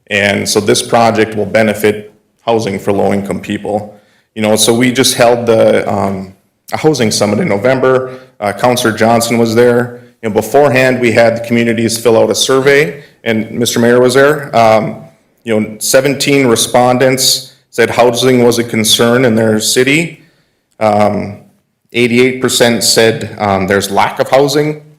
And so this project will benefit housing for low-income people. So we just held the a housing summit in November. Councilor Johnson was there. Beforehand, we had the communities fill out a survey, and Mr. Mayor was there. 17 respondents said housing was a concern in their city. 88% said there's lack of housing.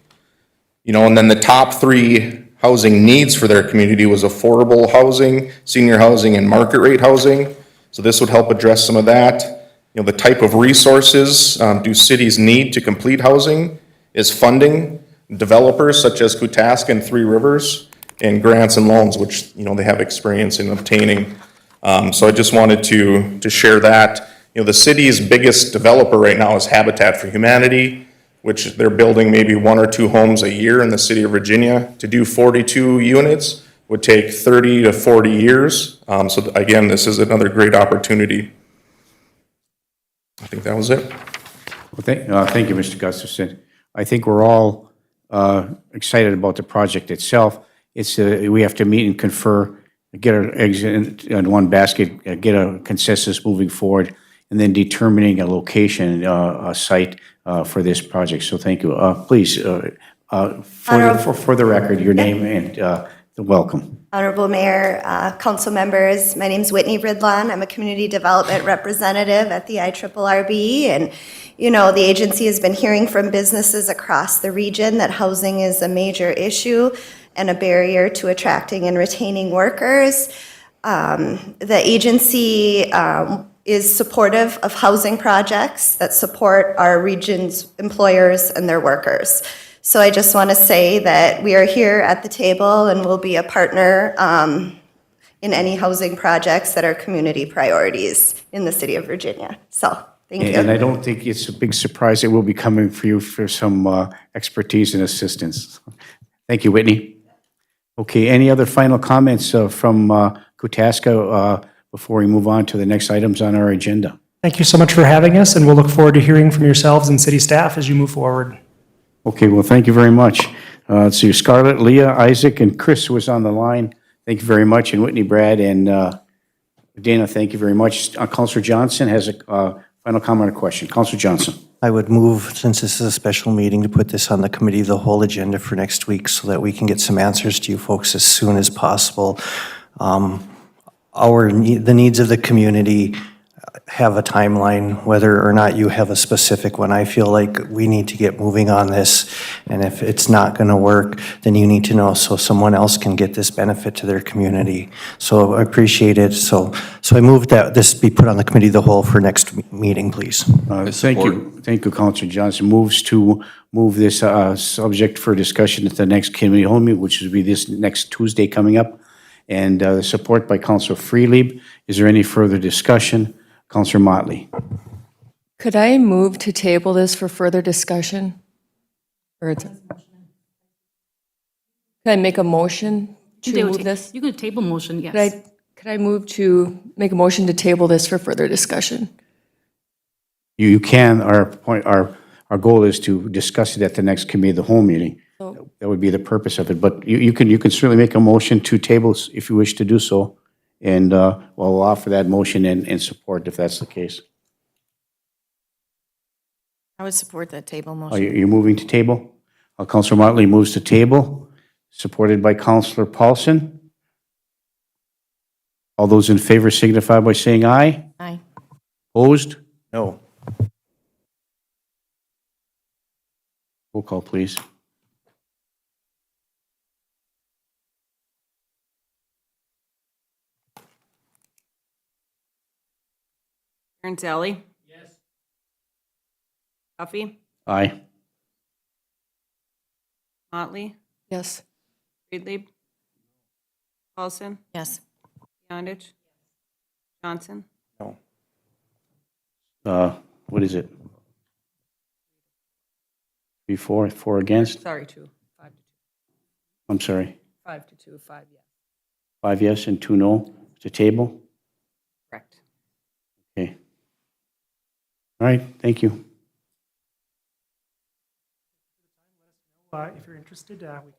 And then the top 3 housing needs for their community was affordable housing, senior housing, and market rate housing. So this would help address some of that. The type of resources do cities need to complete housing is funding, developers such as Kutaska and Three Rivers, and grants and loans, which, they have experience in obtaining. So I just wanted to share that. The city's biggest developer right now is Habitat for Humanity, which they're building maybe 1 or 2 homes a year in the city of Virginia. To do 42 units would take 30 to 40 years. So again, this is another great opportunity. I think that was it. Well, thank you, Mr. Gustafson. I think we're all excited about the project itself. It's we have to meet and confer, get our eggs in one basket, get a consensus moving forward, and then determining a location, a site for this project. So thank you. Please, for the record, your name and welcome. Honorable Mayor, council members, my name is Whitney Ridlon. I'm a community development representative at the IRRB, and the agency has been hearing from businesses across the region that housing is a major issue and a barrier to attracting and retaining workers. The agency is supportive of housing projects that support our region's employers and their workers. So I just want to say that we are here at the table and we'll be a partner in any housing projects that are community priorities in the city of Virginia. So, thank you. And I don't think it's a big surprise that we'll be coming for you for some expertise and assistance. Thank you, Whitney. Okay, any other final comments from Kutaska before we move on to the next items on our agenda? Thank you so much for having us, and we'll look forward to hearing from yourselves and city staff as you move forward. Okay, well, thank you very much. Let's see, Scarlett, Leah, Isaac, and Chris was on the line. Thank you very much, and Whitney, Brad, and Dana, thank you very much. Councilor Johnson has a final comment or question. Councilor Johnson. I would move, since this is a special meeting, to put this on the committee of the whole agenda for next week so that we can get some answers to you folks as soon as possible. The needs of the community have a timeline, whether or not you have a specific one. I feel like we need to get moving on this, and if it's not going to work, then you need to know so someone else can get this benefit to their community. So I appreciate it. So I move that this be put on the committee of the whole for next meeting, please. Thank you. Thank you, Councilor Johnson. Moves to move this subject for discussion at the next committee home meeting, which will be this next Tuesday coming up, and support by Councilor Freelieb. Is there any further discussion? Councilor Motley. Could I move to table this for further discussion? Could I make a motion to move this? You can table motion, yes. Could I move to, make a motion to table this for further discussion? You can, our goal is to discuss it at the next committee of the whole meeting. That would be the purpose of it, but you can certainly make a motion to table if you wish to do so. And we'll offer that motion and support if that's the case. I would support that table Are motion. you moving to table? Counselor Motley moves to table, supported by Counselor Paulson. All those in favor signify by saying aye. Aye. Opposed? No. Roll call, please. Sally? Yes. Duffy? Aye. Motley? Yes. Friedlieb? Paulson? Yes. Beyondich? Johnson? What is it? 3, 4 against? Sorry, 2. 5 to 2. I'm sorry. 5 to 2, 5 yes. 5 yes and 2 no to table? Correct. Okay. All right, thank you. If you're interested, we can.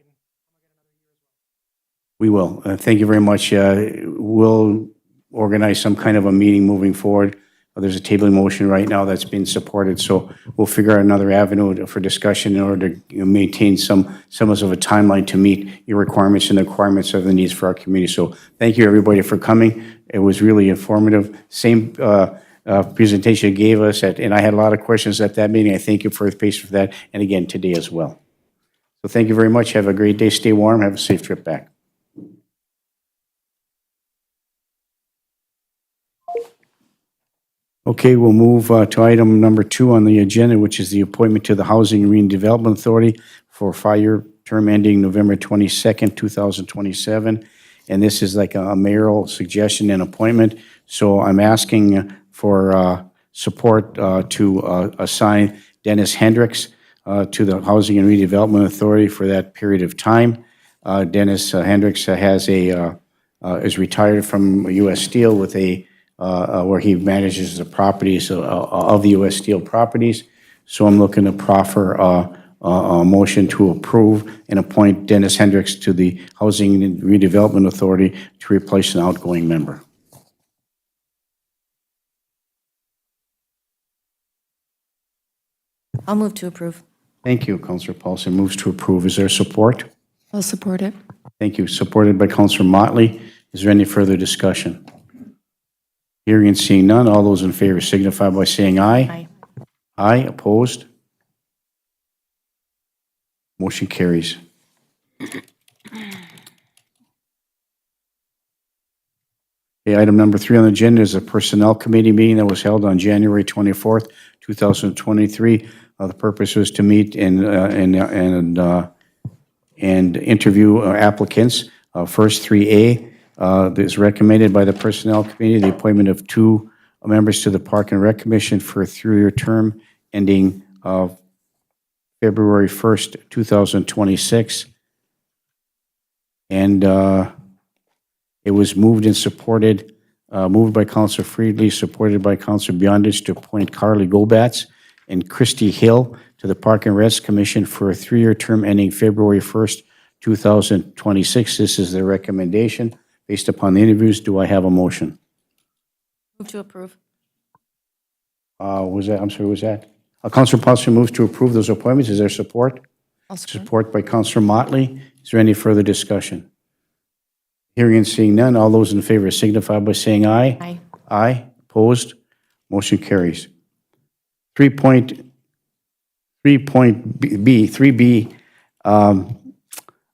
We will. Thank you very much. We'll organize some kind of a meeting moving forward. There's a tabling motion right now that's been supported, so we'll figure out another avenue for discussion in order to maintain some of a timeline to meet your requirements and the requirements of the needs for our community. So thank you, everybody, for coming. It was really informative. Same presentation you gave us, and I had a lot of questions at that meeting. I thank you for the patience for that, and again, today as well. So thank you very much. Have a great day. Stay warm. Have a safe trip back. Okay, we'll move to item number 2 on the agenda, which is the appointment to the Housing and Redevelopment Authority for a 5-year term ending November 22nd, 2027. And this is like a mayoral suggestion and appointment. So I'm asking for support to assign Dennis Hendricks to the Housing and Redevelopment Authority for that period of time. Dennis Hendricks is retired from U.S. Steel with where he manages the properties of the U.S. Steel properties. So I'm looking to proffer a motion to approve and appoint Dennis Hendricks to the Housing and Redevelopment Authority to replace an outgoing member. I'll move to approve. Thank you. Councillor Paulson moves to approve. Is there support? I'll support it. Thank you. Supported by Councillor Motley. Is there any further discussion? Hearing and seeing none, all those in favor signify by saying aye. Aye. Aye, opposed? Motion carries. Okay, item number 3 on the agenda is a Personnel Committee meeting that was held on January 24th, 2023. The purpose was to meet and interview applicants. First 3A is recommended by the Personnel Committee, the appointment of 2 members to the Park and Rec Commission for a 3-year term ending February 1st, 2026. And it was moved and supported, moved by Councilor Friedli, supported by Councilor Beyondich to appoint Carly Golbatz and Christy Hill to the Park and Rec Commission for a 3-year term ending February 1st, 2026. This is their recommendation. Based upon the interviews, do I have a motion? Move to approve. Was that? Councilor Paulson moves to approve those appointments. Is there support? I'll support. Support by Councilor Motley. Is there any further discussion? Hearing and seeing none, all those in favor signify by saying aye. Aye. Aye. Opposed? Motion carries. 3.B,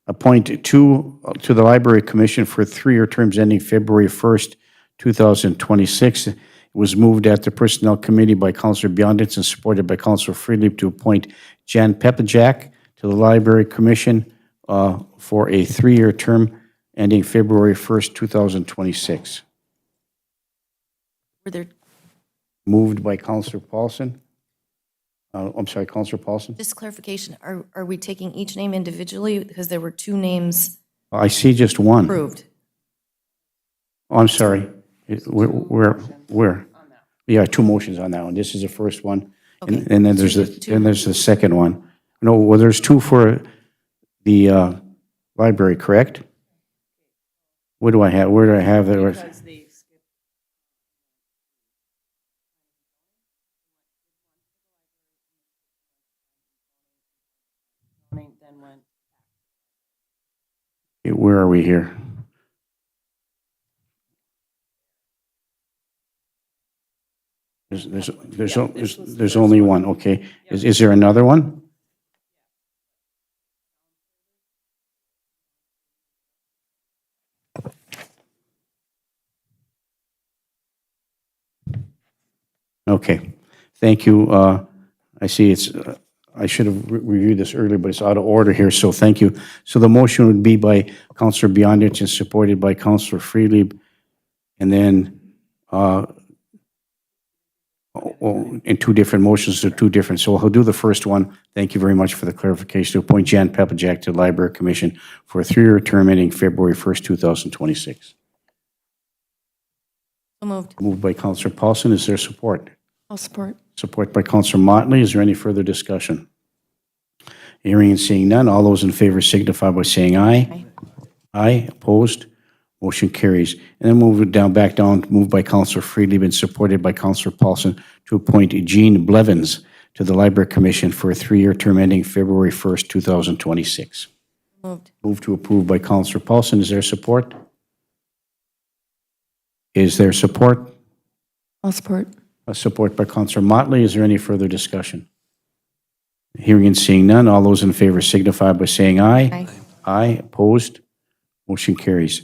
appoint 2 to the Library Commission for 3-year terms ending February 1st, 2026. It was moved at the Personnel Committee by Councilor Beyondich and supported by Councilor Friedlieb to appoint Jan Pepajak to the Library Commission for a 3-year term ending February 1st, 2026. Were there, Moved by Councilor Paulson. I'm sorry, Councilor Paulson? just clarification, are we taking each name individually? Because there were 2 names I see just one. Approved. Oh, I'm sorry. Where? Yeah, two motions on that one. This is the first one. And then there's the second one. No, well, there's two for the library, correct? What do I have? Where do I have that? Because they skipped. Then went. Where are we here? There's only one, okay. Is there another one? Okay, thank you. I see it's, I should have reviewed this earlier, but it's out of order here, so thank you. So the motion would be by Counselor Beyondich and supported by Counselor Freely, and then, in two different motions, so two different. So I'll do the first one. Thank you very much for the clarification. To appoint Jan Pepajak to the Library Commission for a 3-year term ending February 1st, 2026. So moved. Moved by Counselor Paulson. Is there support? I'll support. Support by Counselor Motley. Is there any further discussion? Hearing and seeing none, all those in favor signify by saying aye. Aye. Opposed? Motion carries. And then move it down, back down, moved by Counselor Freely, been supported by Counselor Paulson to appoint Jean Blevins to the Library Commission for a 3-year term ending February 1st, 2026. Moved. Move to approve by Counselor Paulson. Is there support? Is there support? I'll support. Support by Counselor Motley. Is there any further discussion? Hearing and seeing none, all those in favor signify by saying aye. Aye. Aye. Opposed? Motion carries.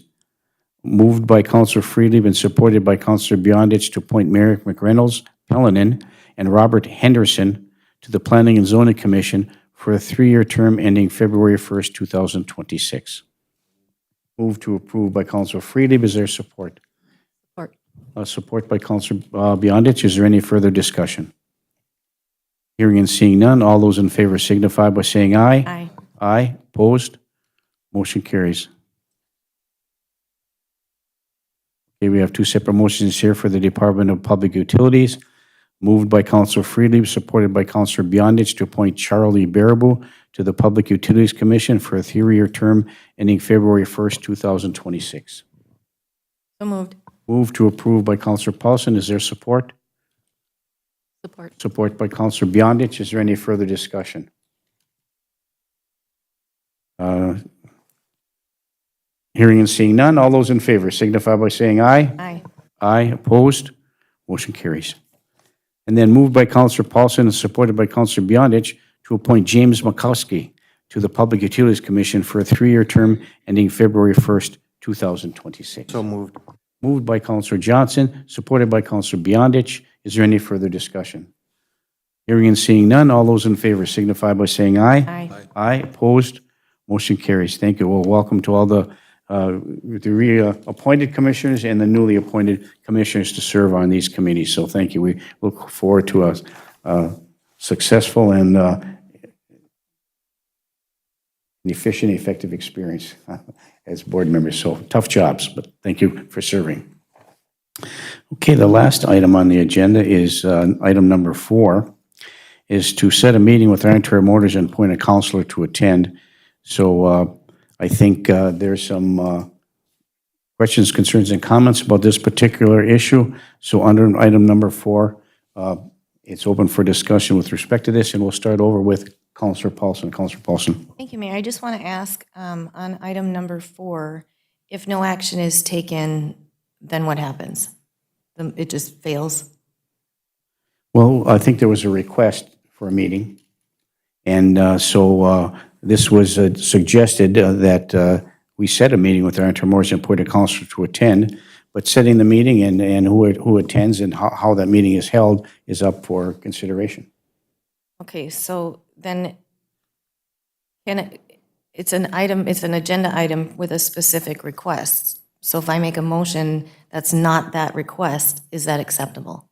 Moved by Counselor Freely, been supported by Counselor Beyondich to appoint Merrick McReynolds, Pellinen, and Robert Henderson to the Planning and Zoning Commission for a 3-year term ending February 1st, 2026. Moved to approve by Counselor Freely. Is there support? Support. Support by Counselor Beyondich. Is there any further discussion? Hearing and seeing none, all those in favor signify by saying aye. Aye. Aye. Opposed? Motion carries. Okay, we have two separate motions here for the Department of Public Utilities. Moved by Counselor Freely, supported by Counselor Beyondich to appoint Charlie Baraboo to the Public Utilities Commission for a 3-year term ending February 1st, 2026. So moved. Moved to approve by Counselor Paulson. Is there support? Support. Support by Counselor Beyondich. Is there any further discussion? Hearing and seeing none, all those in favor signify by saying aye. Aye. Aye. Opposed? Motion carries. And then moved by Counselor Paulson and supported by Counselor Beyondich to appoint James Makowski to the Public Utilities Commission for a 3-year term ending February 1st, 2026. So moved. Moved by Counselor Johnson, supported by Counselor Beyondich. Is there any further discussion? Hearing and seeing none, all those in favor signify by saying aye. Aye. Aye. Opposed? Motion carries. Thank you. Well, welcome to all the reappointed commissioners and the newly appointed commissioners to serve on these committees. So thank you. We look forward to a successful and an efficient, effective experience as board members. So tough jobs, but thank you for serving. Okay, the last item on the agenda is item number 4, is to set a meeting with Iron Trail Motors and appoint a counselor to attend. So I think there's some questions, concerns, and comments about this particular issue. So under item number 4, it's open for discussion with respect to this, and we'll start over with Counselor Paulson. Counselor Paulson. Thank you, Mayor. I just want to ask on item number 4, if no action is taken, then what happens? It just fails? Well, I think there was a request for a meeting, and so this was suggested that we set a meeting with Iron Trail Motors and appoint a counselor to attend, but setting the meeting and who attends and how that meeting is held is up for consideration. Okay, so then it's an agenda item with a specific request. So if I make a motion that's not that request, is that acceptable?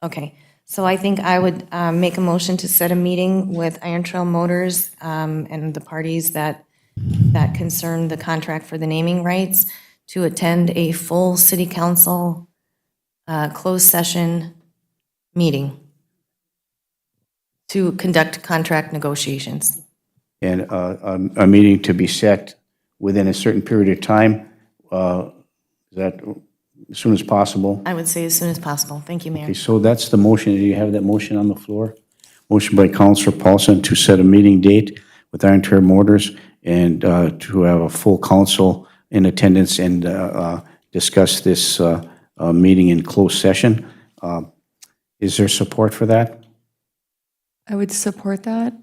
Okay, so I think I would make a motion to set a meeting with Iron Trail Motors and the parties that that concern the contract for the naming rights to attend a full city council closed session meeting to conduct contract negotiations. And a meeting to be set within a certain period of time, is that as soon as possible? I would say as soon as possible. Thank you, Mayor. Okay, so that's the motion. Do you have that motion on the floor? Motion by Counselor Paulson to set a meeting date with Iron Trail Motors and to have a full council in attendance and discuss this meeting in closed session. Is there support for that? I would support that.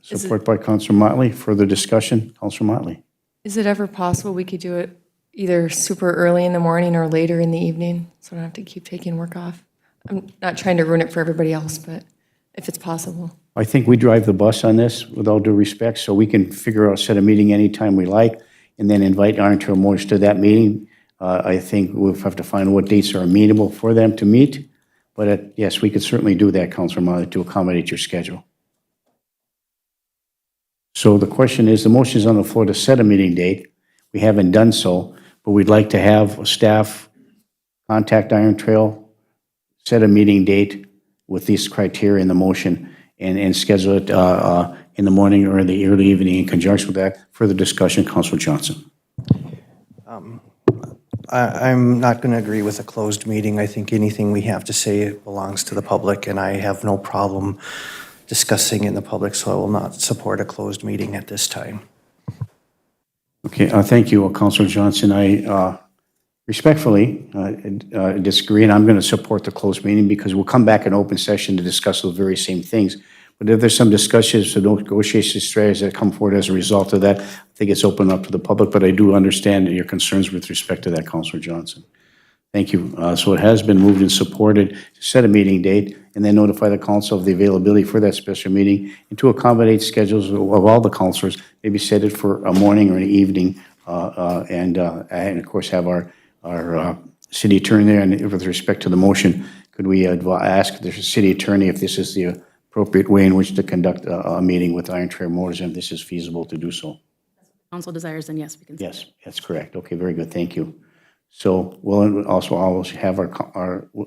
Support by Counselor Motley. Further discussion? Counselor Motley. Is it ever possible we could do it either super early in the morning or later in the evening, so I don't have to keep taking work off? I'm not trying to ruin it for everybody else, but if it's possible. I think we drive the bus on this, with all due respect, so we can figure out, set a meeting anytime we like, and then invite Iron Trail Motors to that meeting. I think we'll have to find what dates are amenable for them to meet, but yes, we could certainly do that, Counselor Motley, to accommodate your schedule. So the question is, the motion is on the floor to set a meeting date. We haven't done so, but we'd like to have staff contact Iron Trail, set a meeting date with these criteria in the motion, and schedule it in the morning or in the early evening in conjunction with that. Further discussion, Councilor Johnson. I'm not going to agree with a closed meeting. I think anything we have to say belongs to the public, and I have no problem discussing in the public, so I will not support a closed meeting at this time. Okay, thank you, Councilor Johnson. I respectfully disagree, and I'm going to support the closed meeting because we'll come back in open session to discuss those very same things. But if there's some discussions or negotiation strategies that come forward as a result of that, I think it's open up to the public, but I do understand your concerns with respect to that, Councilor Johnson. Thank you. So it has been moved and supported to set a meeting date and then notify the council of the availability for that special meeting and to accommodate schedules of all the councilors, maybe set it for a morning or an evening, and of course have our city attorney there. And with respect to the motion, could we ask the city attorney if this is the appropriate way in which to conduct a meeting with Iron Trail Motors and if this is feasible to do so? Council desires, then yes, we can. Yes, that's correct. Okay, very good. Thank you. So we'll also always have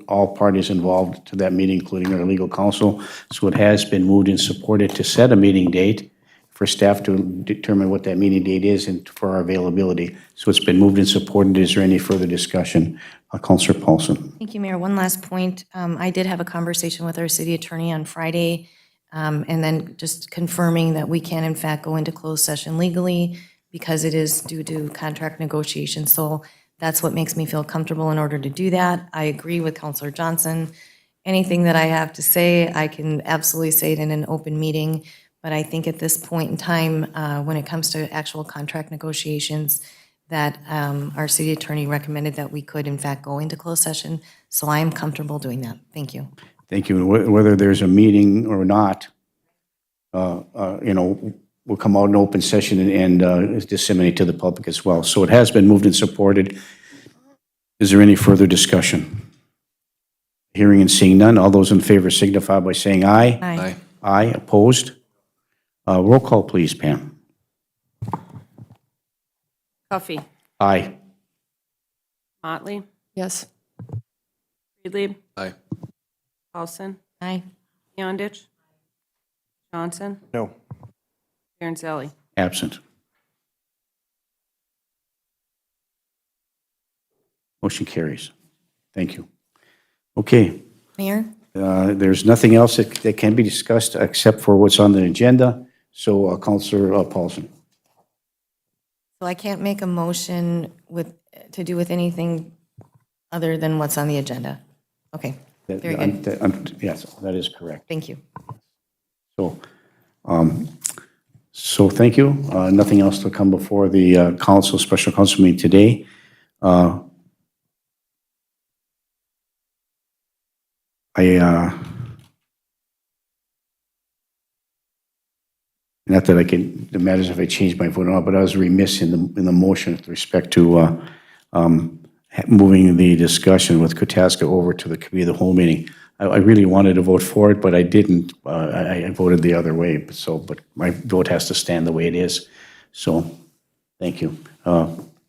all parties involved to that meeting, including our legal counsel. So it has been moved and supported to set a meeting date for staff to determine what that meeting date is and for our availability. So it's been moved and supported. Is there any further discussion? Councilor Paulson. Thank you, Mayor. One last point. I did have a conversation with our city attorney on Friday, and then just confirming that we can in fact go into closed session legally because it is due to contract negotiations. So that's what makes me feel comfortable in order to do that. I agree with Councilor Johnson. Anything that I have to say, I can absolutely say it in an open meeting. But I think at this point in time, when it comes to actual contract negotiations, that our city attorney recommended that we could in fact go into closed session. So I am comfortable doing that. Thank you. Thank you. Whether there's a meeting or not, we'll come out in open session and disseminate to the public as well. So it has been moved and supported. Is there any further discussion? Hearing and seeing none, all those in favor signify by saying aye. Aye. Aye, opposed? Roll call, please, Pam. Cuffey, Aye. Motley, Yes. Friedlieb, Aye. Paulson, Aye. Yondich, Johnson, No. Aaron Sally. Absent. Motion carries. Thank you. Okay. Mayor? There's nothing else that can be discussed except for what's on the agenda. So, Councilor Paulson. So I can't make a motion to do with anything other than what's on the agenda. Okay, very good. Yes, that is correct. Thank you. So thank you. Nothing else to come before the special council meeting today. Not that it matters if I change my vote or not, but I was remiss in the motion with respect to moving the discussion with Kataska over to the committee of the whole meeting. I really wanted to vote for it, but I didn't. I voted the other way. But my vote has to stand the way it is. So, thank you.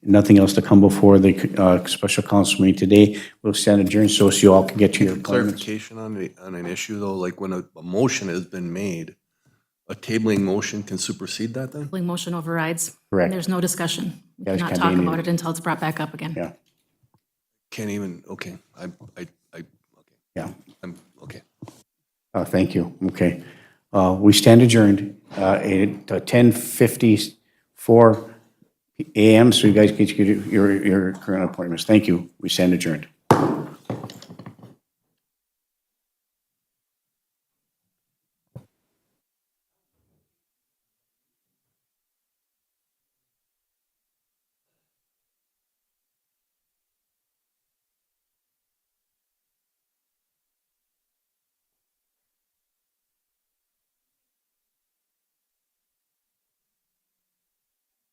Nothing else to come before the special council meeting today. We'll stand adjourned so you all can get to your appointments. Clarification on an issue though, like when a motion has been made, a tabling motion can supersede that then? Tabling motion overrides. Correct. And there's no discussion. We Guys cannot can't talk be about needed. it until it's brought back up again. Yeah, Can't even, okay, okay, yeah. okay. Thank you. Okay. We stand adjourned at 10:54 a.m. So you guys get your current appointments. Thank you. We stand adjourned.